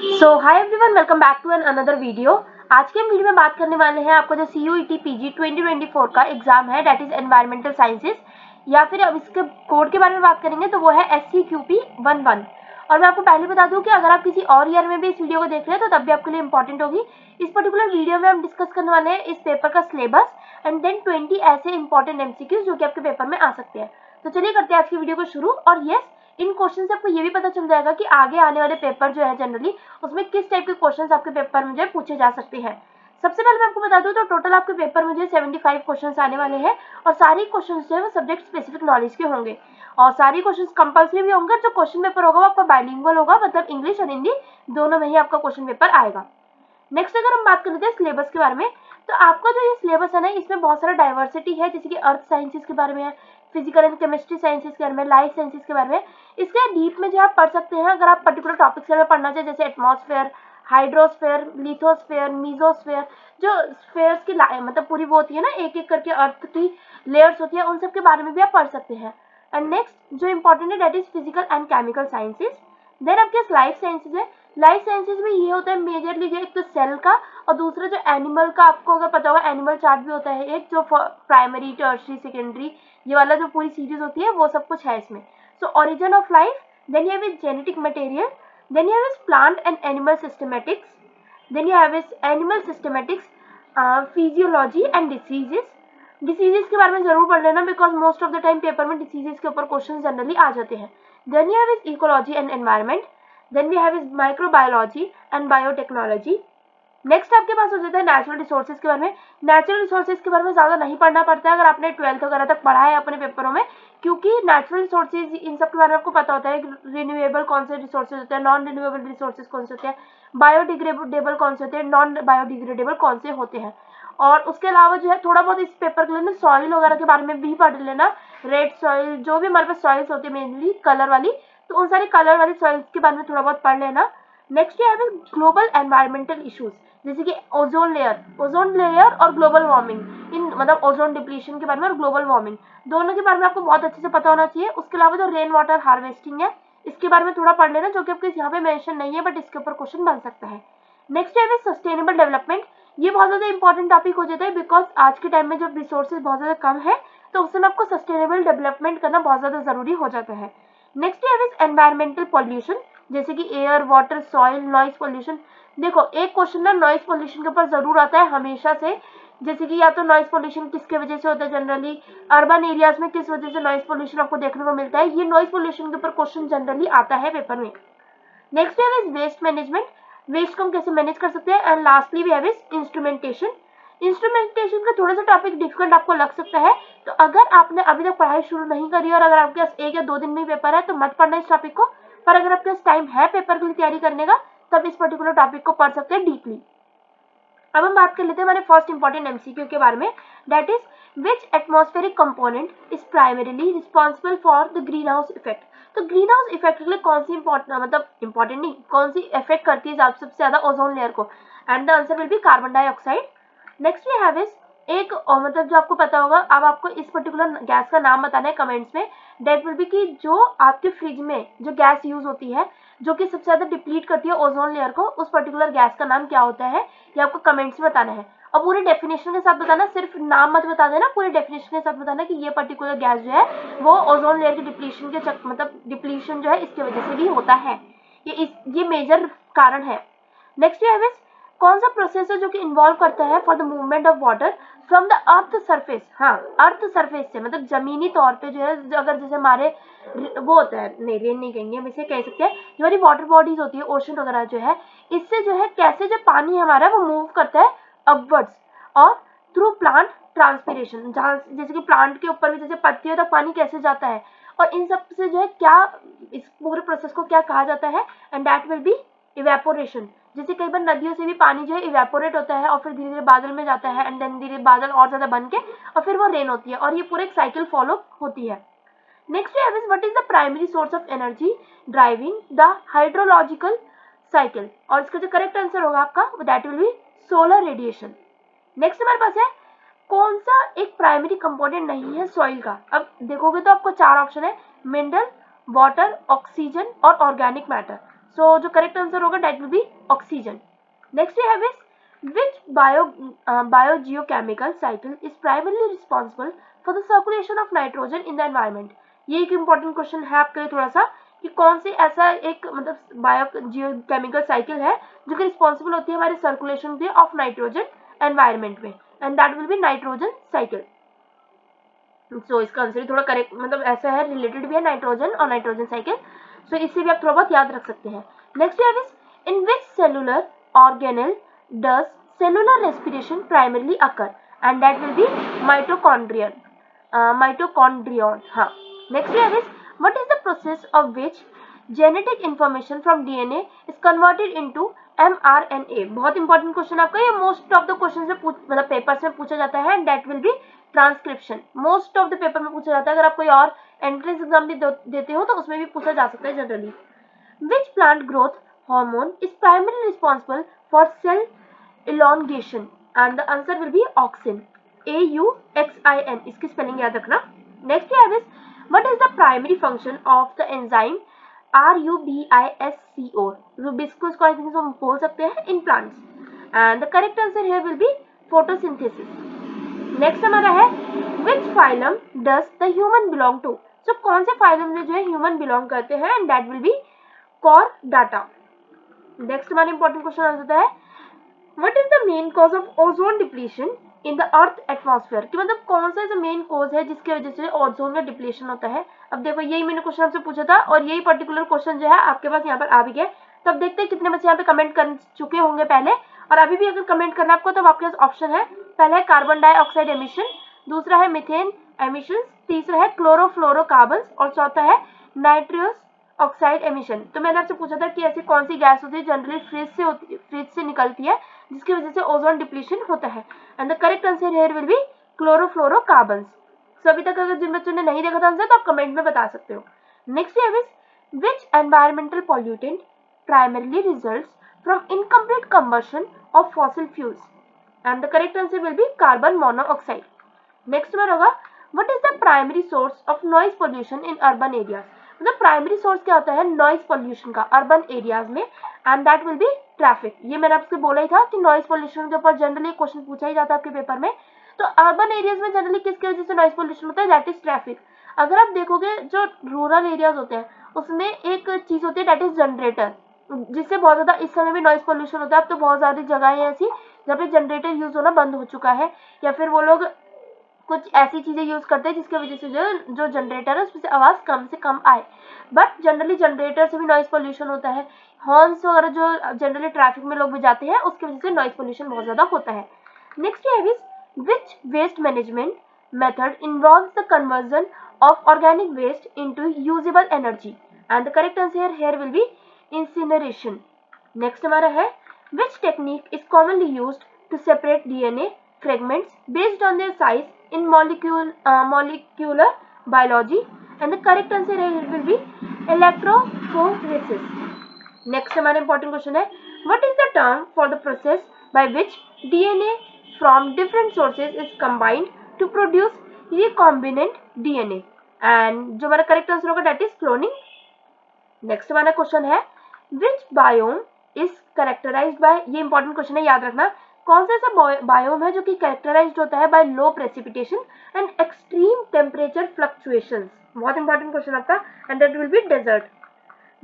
So hi everyone, welcome back to an another video. आज के हम वीडियो में बात करने वाले हैं आपको जो CUET PG 2024 का एग्जाम है, डेट इज एनवायरमेंटल साइंसेज, या फिर अब इसके कोड के बारे में बात करेंगे तो वो है SCQP11। और मैं आपको पहले बता दूं कि अगर आप किसी और ईयर में भी इस वीडियो को देख रहे हैं तो तब भी आपके लिए इंपॉर्टेंट होगी। इस पर्टिकुलर वीडियो में हम डिस्कस करने वाले हैं इस पेपर का सिलेबस एंड देन 20 ऐसे इंपॉर्टेंट MCQs जो कि आपके पेपर में आ सकते हैं। तो चलिए करते हैं आज की वीडियो को शुरू। और यस, इन क्वेश्चन से आपको ये भी पता चल जाएगा कि आगे आने वाले पेपर जो है जनरली उसमें किस टाइप के क्वेश्चंस आपके पेपर में जो है पूछे जा सकते हैं। सबसे पहले मैं आपको बता दूं तो टोटल आपके पेपर में जो है 75 क्वेश्चंस आने वाले हैं और सारे क्वेश्चंस जो है वो सब्जेक्ट स्पेसिफिक नॉलेज के होंगे और सारे क्वेश्चंस कंपल्सरी भी होंगे। जो क्वेश्चन पेपर होगा वो आपका बाइलिंगुअल होगा, मतलब इंग्लिश और हिंदी दोनों में ही आपका क्वेश्चन पेपर आएगा। नेक्स्ट अगर हम बात कर लेते हैं सिलेबस के बारे में, तो आपका जो ये सिलेबस है ना, इसमें बहुत सारा डाइवर्सिटी है, जैसे कि अर्थ साइंसेज के बारे में है, फिजिकल एंड केमिस्ट्री साइंसेज के बारे में, लाइफ साइंसेज के बारे में। इसके डीप में जो आप पढ़ सकते हैं अगर आप पर्टिकुलर टॉपिक्स के बारे में पढ़ना चाहिए, जैसे एटमॉस्फेयर, हाइड्रोस्फेयर, लिथोस्फेयर, मीजोस्फेयर, जो स्फेयर्स की मतलब पूरी वो होती है ना, एक एक करके अर्थ की लेयर्स होती है, उन सब के बारे में भी आप पढ़ सकते हैं। एंड नेक्स्ट जो इंपॉर्टेंट है that is physical and chemical sciences. Then आपके लाइफ साइंसेज है। लाइफ साइंसेज में ये होता है मेजरली जो एक तो सेल का और दूसरा जो एनिमल का, आपको अगर पता होगा एनिमल चार्ट भी होता है एक, जो प्राइमरी, टर्शरी, सेकेंडरी, ये वाला जो पूरी सीरीज होती है वो सब कुछ है इसमें। So origin of life, then you have is genetic material, then you have is plant and animal systematics, then you have is animal systematics, physiology and diseases. Diseases के बारे में जरूर पढ़ लेना because most of the time paper में diseases के ऊपर question generally आ जाते हैं। Then you have is ecology and environment, then we have is microbiology and biotechnology. Next आपके पास हो जाता है नेचुरल रिसोर्सेज के बारे में। नेचुरल रिसोर्सेज के बारे में ज़्यादा नहीं पढ़ना पड़ता है अगर आपने 12th वगैरह तक पढ़ा है अपने पेपरों में, क्योंकि नेचुरल रिसोर्सेज इन सब के बारे में आपको पता होता है रिन्यूएबल कौन से रिसोर्सेज होते हैं, नॉन रिन्यूएबल रिसोर्सेज कौन से होते हैं, बायोडिग्रेडेबल कौन से होते हैं, नॉन बायोडिग्रेडेबल कौन से होते हैं। और उसके अलावा जो है थोड़ा बहुत इस पेपर के लिए ना सॉइल वगैरह के बारे में भी पढ़ लेना। रेड सॉइल, जो भी हमारे पास सॉइल्स होती है मेनली कलर वाली, तो उन सारी कलर वाली सॉइल्स के बारे में थोड़ा बहुत पढ़ लेना। नेक्स्ट है ग्लोबल एनवायरमेंटल इश्यूज, जैसे कि ओजोन लेयर और ग्लोबल वार्मिंग, इन मतलब ओजोन डिप्लीशन के बारे में और ग्लोबल वार्मिंग दोनों के बारे में आपको बहुत अच्छे से पता होना चाहिए। उसके अलावा जो रेन वाटर हार्वेस्टिंग है इसके बारे में थोड़ा पढ़ लेना, जो कि आपके यहाँ पे मेंशन नहीं है बट इसके ऊपर क्वेश्चन बन सकता है। नेक्स्ट है सस्टेनेबल डेवलपमेंट। ये बहुत ज्यादा इंपॉर्टेंट टॉपिक हो जाता है बिकॉज आज के टाइम में जब रिसोर्सेज बहुत ज्यादा कम है तो उस समय आपको सस्टेनेबल डेवलपमेंट करना बहुत ज्यादा जरूरी हो जाता है। नेक्स्ट है एनवायरमेंटल पॉल्यूशन, जैसे कि air, water, soil, noise pollution. देखो एक क्वेश्चन ना नॉइज पॉल्यूशन के ऊपर जरूर आता है हमेशा से, जैसे कि या तो नॉइज पॉल्यूशन किसके वजह से होता है, जनरली अर्बन एरियाज में किस वजह से नॉइज पॉल्यूशन आपको देखने को मिलता है, ये नॉइज पॉल्यूशन के ऊपर क्वेश्चन जनरली आता है पेपर में। नेक्स्ट है वेस्ट मैनेजमेंट, वेस्ट को हम कैसे मैनेज कर सकते हैं। And lastly we have is instrumentation. Instrumentation का थोड़ा सा टॉपिक डिफिकल्ट आपको लग सकता है, तो अगर आपने अभी तक पढ़ाई शुरू नहीं करी और अगर आपके पास 1 या 2 दिन में पेपर है तो मत पढ़ना इस टॉपिक को, पर अगर आपके पास टाइम है पेपर के लिए तैयारी करने का तब इस पर्टिकुलर टॉपिक को पढ़ सकते हैं डीपली। अब हम बात कर लेते हैं हमारे फर्स्ट इंपॉर्टेंट MCQ के बारे में, that is which atmospheric component is primarily responsible for the green house effect. तो ग्रीन हाउस इफेक्ट के लिए कौन सी इंपॉर्टेंट नहीं, कौन सी इफेक्ट करती है सबसे ज्यादा ओजोन लेयर को, and the answer will be carbon dioxide. Next we have is एक मतलब जो आपको पता होगा, अब आपको इस पर्टिकुलर गैस का नाम बताना है कमेंट्स में, डेट विल बी कि जो आपके फ्रिज में जो गैस यूज होती है जो कि सबसे ज्यादा डिप्लीट करती है ओजोन लेयर को, उस पर्टिकुलर गैस का नाम क्या होता है ये आपको कमेंट्स में बताना है। और पूरे डेफिनेशन के साथ बताना, सिर्फ नाम मत बता देना, पूरे डेफिनेशन के साथ बताना कि ये पर्टिकुलर गैस जो है वो ओजोन लेयर के डिप्लीशन के मतलब डिप्लीशन जो है इसकी वजह से भी होता है, ये मेजर कारण है। नेक्स्ट है कौन सा प्रोसेस है जो कि इन्वॉल्व करता है for the movement of water from the earth surface. हाँ, अर्थ सरफेस से मतलब जमीनी तौर पे जो है, अगर जैसे हमारे वो होता है, नहीं रेन नहीं कहेंगे हम इसे, कह सकते हैं जो हमारी वाटर बॉडीज होती है, ओशन वगैरह जो है, इससे जो है कैसे जो पानी हमारा वो मूव करता है अपवर्ड्स और थ्रू प्लांट ट्रांसपिरेशन, जहाँ जैसे कि प्लांट के ऊपर भी जैसे पत्तियों तक पानी कैसे जाता है, और इन सब से जो है क्या, इस पूरे प्रोसेस को क्या कहा जाता है, and that will B evaporation. जैसे कई बार नदियों से भी पानी जो है इवेपोरेट होता है और फिर धीरे धीरे बादल में जाता है, एंड देन धीरे बादल और ज्यादा बन के और फिर वो रेन होती है, और ये पूरे एक साइकिल फॉलो होती है। नेक्स्ट है what is the primary source of energy driving the hydrological cycle, और इसका जो करेक्ट आंसर होगा आपका that will B solar radiation. Next हमारे पास है कौन सा एक प्राइमरी कंपोनेंट नहीं है सॉइल का। अब देखोगे तो आपको 4 ऑप्शन है, मिनरल, वाटर, ऑक्सीजन और ऑर्गेनिक मैटर। सो जो करेक्ट आंसर होगा that will be oxygen. Next we have is which biogeochemical cycle is primarily responsible for the circulation of nitrogen in the environment। ये एक important question है आपके लिए थोड़ा सा कि कौन सी ऐसा एक मतलब बायोजियोकेमिकल साइकिल है जो कि रिस्पॉन्सिबल होती है हमारे सर्कुलेशन के ऑफ नाइट्रोजन एनवायरमेंट में, and that will be nitrogen cycle. So इसका आंसर थोड़ा करेक्ट मतलब ऐसा है, रिलेटेड भी है नाइट्रोजन और नाइट्रोजन साइकिल, सो इससे भी आप थोड़ा बहुत याद रख सकते हैं। नेक्स्ट है in which cellular organelle does cellular respiration primarily occur, and that will be mitochondrion, mitochondrion. हाँ, नेक्स्ट है what is the process of which genetic information from DNA is converted into mRNA। बहुत important question आपका, ये most of the question में मतलब papers में पूछा जाता है, and that will B transcription. Most of the paper में पूछा जाता है, अगर आप कोई और एंट्रेंस एग्जाम भी देते हो तो उसमें भी पूछा जा सकता है generally. Which plant growth hormone is primary responsible for sale elongation, and the answer will be auxin, AUXIN, इसकी स्पेलिंग याद रखना। नेक्स्ट है what is the primary function of the enzyme RUBISCO, rubisco इसको आई थिंक हम बोल सकते हैं in plants, and the correct answer here will B photosynthesis. Next हमारा है which phylum does the human belong to, so कौन से phylum में जो है ह्यूमन बिलोंग करते हैं, and that will B chordata। Next हमारा इंपॉर्टेंट क्वेश्चन आ जाता है What is the main cause of ozone depletion in the Earth atmosphere, कि मतलब कौन सा मेन कॉज है जिसकी वजह से ओजोन का डिप्लीशन होता है। अब देखो यही मैंने क्वेश्चन आपसे पूछा था और यही पर्टिकुलर क्वेश्चन जो है आपके पास यहाँ पर आ भी गया। तब देखते हैं कितने बच्चे यहाँ पे कमेंट कर चुके होंगे पहले, और अभी भी अगर कमेंट करना आपको तो आपके पास ऑप्शन है, पहला है कार्बन डाइऑक्साइड एमिशन, दूसरा है मीथेन एमिशन, तीसरा है क्लोरोफ्लोरोकार्बन और चौथा है नाइट्रस ऑक्साइड एमिशन। तो मैंने आपसे पूछा था कि ऐसी कौन सी गैस होती है जनरली फ्रिज से निकलती है जिसकी वजह से ओजोन डिप्लीशन होता है, and the correct answer here will be chlorofluorocarbon. So अभी तक अगर जिन बच्चों ने नहीं देखा था आंसर तो आप कमेंट में बता सकते हो। नेक्स्ट है which environmental pollutant primarily results from incomplete combustion of fossil fuels, and the correct answer will be carbon monoxide. Next बार होगा what is the primary source of noise pollution in urban areas, मतलब primary source क्या होता है noise pollution का urban areas में, and that will be traffic. ये मैंने आपसे बोला ही था कि नॉइज पोल्यूशन के ऊपर जनरली क्वेश्चन पूछा ही जाता है आपके पेपर में। तो अर्बन एरियाज में जनरली किसकी वजह से नॉइज पोल्यूशन होता है, दैट इज ट्रैफिक। अगर आप देखोगे जो रूरल एरियाज होते हैं उसमें एक चीज होती है दैट इज जनरेटर, जिससे बहुत ज्यादा इस समय भी नॉइज पोल्यूशन होता है। अब तो बहुत सारी जगह है ऐसी जहाँ पे जनरेटर यूज होना बंद हो चुका है, या फिर वो लोग कुछ ऐसी चीजें यूज करते हैं जिसकी वजह से जो जनरेटर है उसमें से आवाज कम से कम आए, बट जनरली जनरेटर से भी नॉइज पोल्यूशन होता है। हॉर्न्स वगैरह जो जनरली ट्रैफिक में लोग बजाते हैं उसकी वजह से नॉइज पोल्यूशन बहुत ज्यादा होता है। नेक्स्ट है which waste management method involves the conversion of organic waste into usable energy, and the correct answer here will be incineration. Next हमारा है which technique is commonly used to separate DNA fragments based on their size in molecular biology, and the correct answer here will be electrophoresis। next हमारा important question है what is the term for the process by which DNA from different sources is combined to produce recombinant DNA, and जो हमारा correct answer होगा that is cloning। next हमारा question है which biome is characterized by, ये important question है याद रखना, कौन सा ऐसा बायोम है जो कि कैरेक्टराइज्ड होता है by low precipitation and extreme temperature fluctuations. बहुत इंपॉर्टेंट क्वेश्चन आपका, and that will be desert.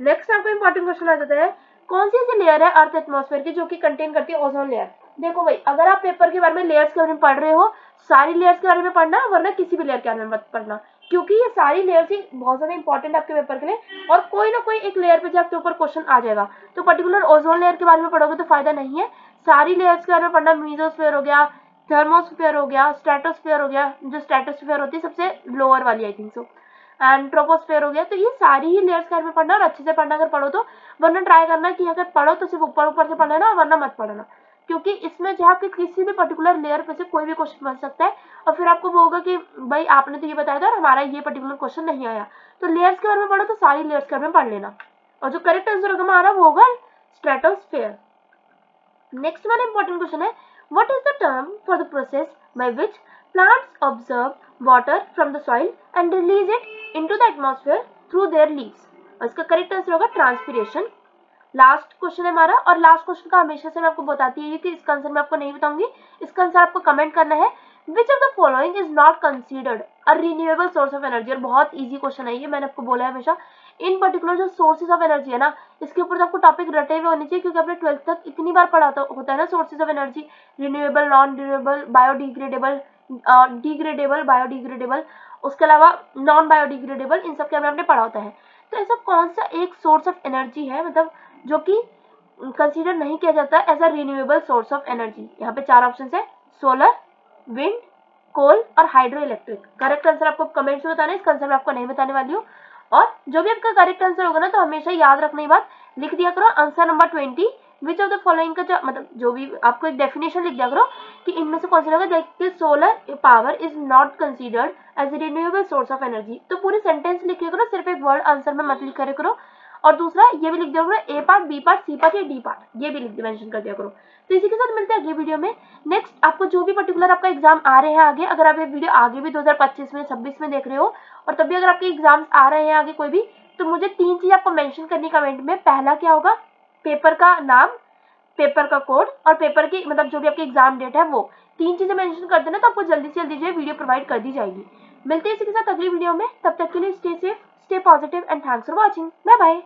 Next आपका इंपॉर्टेंट क्वेश्चन आ जाता है कौन सी ऐसी लेयर है अर्थ एटमॉस्फेयर की जो कि कंटेन करती है ओजोन लेयर। देखो भाई अगर आप पेपर के बारे में लेयर्स के बारे में पढ़ रहे हो सारी लेयर्स के बारे में पढ़ना, वरना किसी भी लेयर के बारे में मत पढ़ना, क्योंकि ये सारी लेयर्स ही बहुत ज्यादा इंपॉर्टेंट है आपके पेपर के लिए, और कोई ना कोई एक लेयर पे जो आपके ऊपर क्वेश्चन आ जाएगा। तो पर्टिकुलर ओजोन लेयर के बारे में पढ़ोगे तो फायदा नहीं है, सारी लेयर्स के बारे में पढ़ना, मीजोस्फीयर हो गया, थर्मोस्फीयर हो गया, स्ट्रेटोस्फीयर हो गया, जो स्ट्रेटोस्फीयर होती है सबसे लोअर वाली I think so, and troposphere हो गया। तो ये सारी ही लेयर्स के बारे में पढ़ना और अच्छे से पढ़ना अगर पढ़ो तो, वरना ट्राई करना कि अगर पढ़ो तो सिर्फ ऊपर ऊपर से पढ़ लेना, वरना मत पढ़ना, क्योंकि इसमें जो आपके किसी भी पर्टिकुलर लेयर पे से कोई भी क्वेश्चन बन सकता है, और फिर आपको वो होगा कि भाई आपने तो ये बताया था और हमारा ये पर्टिकुलर क्वेश्चन नहीं आया। तो लेयर्स के बारे में पढ़ो तो सारी लेयर्स के बारे में पढ़ लेना, और जो करेक्ट आंसर होगा हमारा वो होगा स्ट्रेटोस्फीयर। नेक्स्ट वाला इंपॉर्टेंट क्वेश्चन है what is the term for the process by which plants observe water from the soil and release it into the atmosphere through their leaves, और इसका करेक्ट आंसर होगा transpiration. Last question है हमारा, और last question का हमेशा से मैं आपको बताती है कि इसका आंसर मैं आपको नहीं बताऊंगी, इसका आंसर आपको कमेंट करना है। Which of the following is not considered a renewable source of energy. और बहुत इजी क्वेश्चन है ये, मैंने आपको बोला है हमेशा इन पर्टिकुलर जो सोर्सेज ऑफ एनर्जी है ना, इसके ऊपर तो आपको टॉपिक रटे हुए होने चाहिए, क्योंकि आपने 12th तक इतनी बार पढ़ा होता है ना sources of energy, renewable, non renewable, biodegradable, degradable, biodegradable, उसके अलावा नॉन बायोडिग्रेडेबल, इन सब के आपने पढ़ा होता है। तो ऐसा कौन सा एक सोर्स ऑफ एनर्जी है, मतलब जो कि कंसीडर नहीं किया जाता as a renewable source of energy? यहाँ पे 4 ऑप्शन है, सोलर, विंड, कोल और हाइड्रो इलेक्ट्रिक। करेक्ट आंसर आपको कमेंट में बताना है, इसका आंसर मैं आपको नहीं बताने वाली हूँ। और जो भी आपका करेक्ट आंसर होगा ना, तो हमेशा याद रखने की बात लिख दिया करो answer number 20, which of the following का मतलब जो भी आपको एक डेफिनेशन लिख दिया करो कि इनमें से कौन सा लगा, solar power is not considered as a renewable source of energy. तो पूरी सेंटेंस लिखे करो, सिर्फ एक वर्ड आंसर में मत लिखा करो। और दूसरा ये भी लिख दिया करो, A part, B part, C part या डी पार्ट, ये भी लिख मेंशन कर दिया करो। तो इसी के साथ मिलते हैं अगली वीडियो में। नेक्स्ट आपको जो भी पर्टिकुलर आपका एग्जाम आ रहे हैं आगे, अगर आप ये वीडियो आगे भी 2025 में 26 में देख रहे हो, और तब भी अगर आपके एग्जाम्स आ रहे हैं आगे कोई भी, तो मुझे 3 चीज आपको मेंशन करनी कमेंट में। पहला क्या होगा, पेपर का नाम, पेपर का कोड, और पेपर की मतलब जो भी आपकी एग्जाम डेट है वो 3 चीजें मेंशन कर देना, तो आपको जल्दी से जल्दी जो है वीडियो प्रोवाइड कर दी जाएगी। मिलते हैं इसी के साथ अगली वीडियो में, तब तक के लिए stay safe, stay positive and thanks for watching. Bye bye.